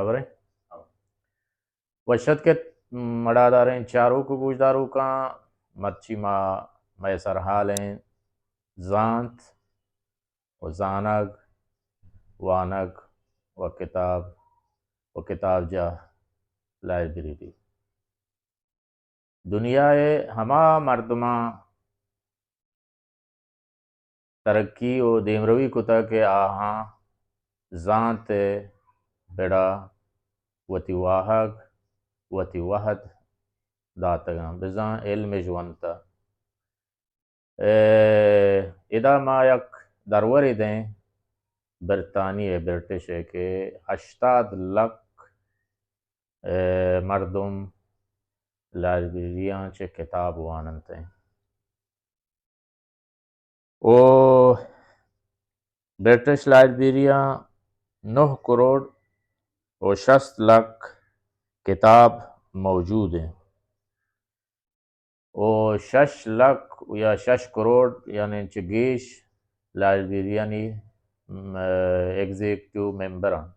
خبریں وشت کے مڑاداریں چاروں کو گوشداروں کا مرچی ما میسر حالیں زانت و زانگ وانگ و کتاب جا لائبریری دی دنیائے ہما مردماں ترقی و دیمروی کتا کے آہاں زانت بڑا وتی واہگ وتی وحد داتگاں بزاں علم جوانتا ادا ما یک دروری دیں برطانیہ برٹش ہے کہ 80 لک مردم لائبریریاں چے کتاب واننتے ہیں او برٹش لائبریریاں 9 کروڑ و 60 لک کتاب موجود ہیں او 6 لک یا 6 کروڑ یعنی چگیش لائبریریانی ایگزیکٹو ممبران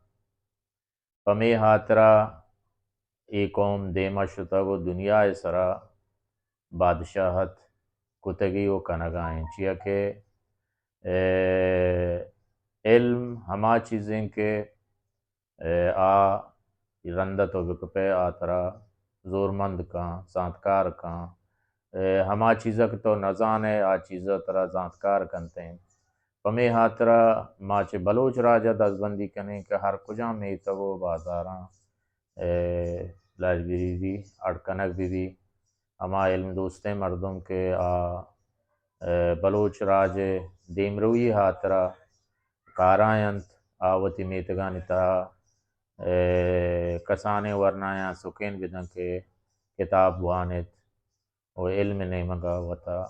پمی ہاترا ای قوم دیما شتا و دنیا سرا بادشاہت کتگی و کنگائیں چیا کہ علم ہما چیزیں کے آ رندت و بکپے آترا زورمند کاں زانتکار کاں ہما چیزک تو نزانے آ چیزہ ترا زانتکار کنتے ہیں پمی ہاترا ماچے بلوچ راجہ دزبندی کنے کہ ہر کجا میں تو بازاراں لائبریری بھی اڑکنک بھی ہما علم دوستے مردم کے بلوچ راج دیمروی ہاترا کارائنت آوتی میتگانی تا کسانے ورنایاں سکین بدن کے کتاب وانت و علم نیمگا وتا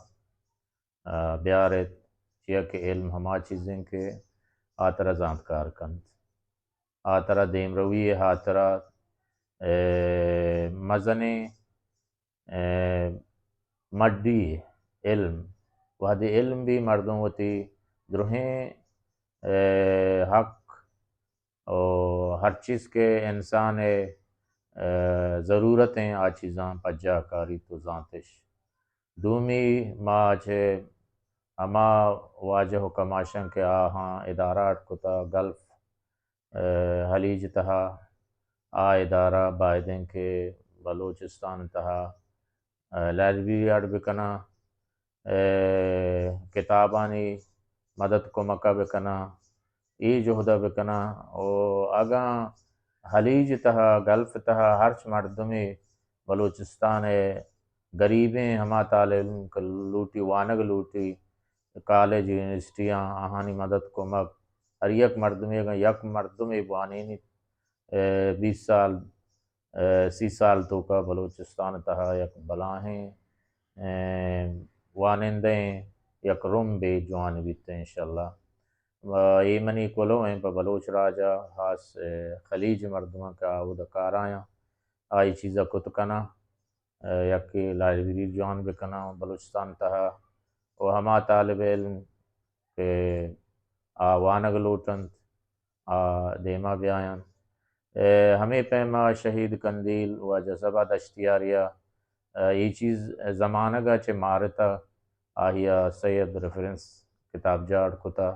بیارت چیا کہ علم ہما چیزیں کے آترا زانتکار کنت آترا دیمروی ہاترا مزنے مڈی علم وحد علم بھی مردوں ہوتی درہیں حق اور ہر چیز کے انسان ضرورتیں آ چیزاں پجا کاری تو زانتش دومی ما چھے ہما واجہ و کماشن کے آہاں ادارات کتا گلف حلیج تہا آ ادارہ بائدن کے بلوچستان تہا لائبریری اڑ بکنا کتابانی مدد کو مکہ بکنا ای جہدہ بکنا او اگاں حلیج تہا گلف تہا ہرچ مردمی بلوچستان غریبیں ہما طالب لوٹی وانگ لوٹی کالج یونیورسٹیاں آہانی مدد کو مک ہر یک مردمی اگاں یک مردمی بوانینی 20 سال 30 سال تو کا بلوچستان تہا یک بلاہیں وانندیں یک روم بے جوان بیتے انشاءاللہ یہ منی کلو ہیں پا بلوچ راجہ خاص خلیج مردمہ کا آود کارایاں آئی چیزا کت کنا یک لائبریری جوان بکنا بلوچستان تہا و ہما طالب علم کہ وانگ لوٹند دیما بیاین ہمیں پیما شہید قندیل و جذبہ دشتیاریہ یہ چیز زمانہ گا چے مارتا آہیا سید ریفرنس کتاب جاڑ کتا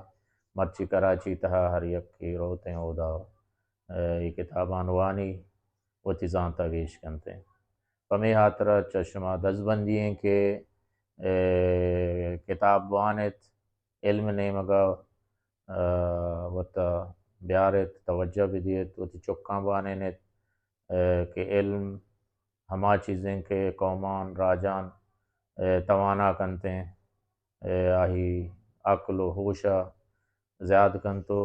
مرچی کراچی تہا ہر یک کی روتے ہیں اودا یہ کتابان وانی و تیزانتا گیش کنتے ہیں پمی ہاترا چشمہ دزبندی ہیں کہ کتاب وانت علم نیمگا وتا بیارت توجہ بھی دیت وتی چکاں بانینت کہ علم ہما چیزیں کے قومان راجان توانا کنتے ہیں آہی عقل و ہوشا زیاد کن تو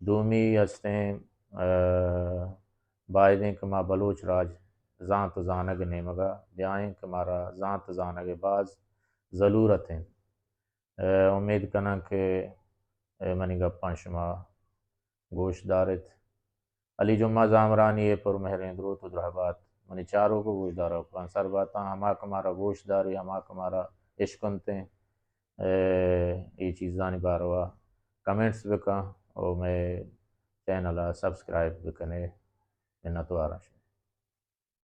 دومی ہستیں بائدیں کہ ما بلوچ راج زانت زانگ نیمگا بیائیں کہ مارا زانت زانگ باز ضرورت ہیں امید کنا کہ منی گپاں شما گوش دارت علی جمعہ زامرانی پر مہرین درود و درہبات منی چاروں کو گوش دارا کان سر باتاں ہما کمارا گوش داری ہما کمارا عشقنتیں یہ چیزانی باروا کمنٹس بکاں اور میں چینل سبسکرائب بکنے منت وارا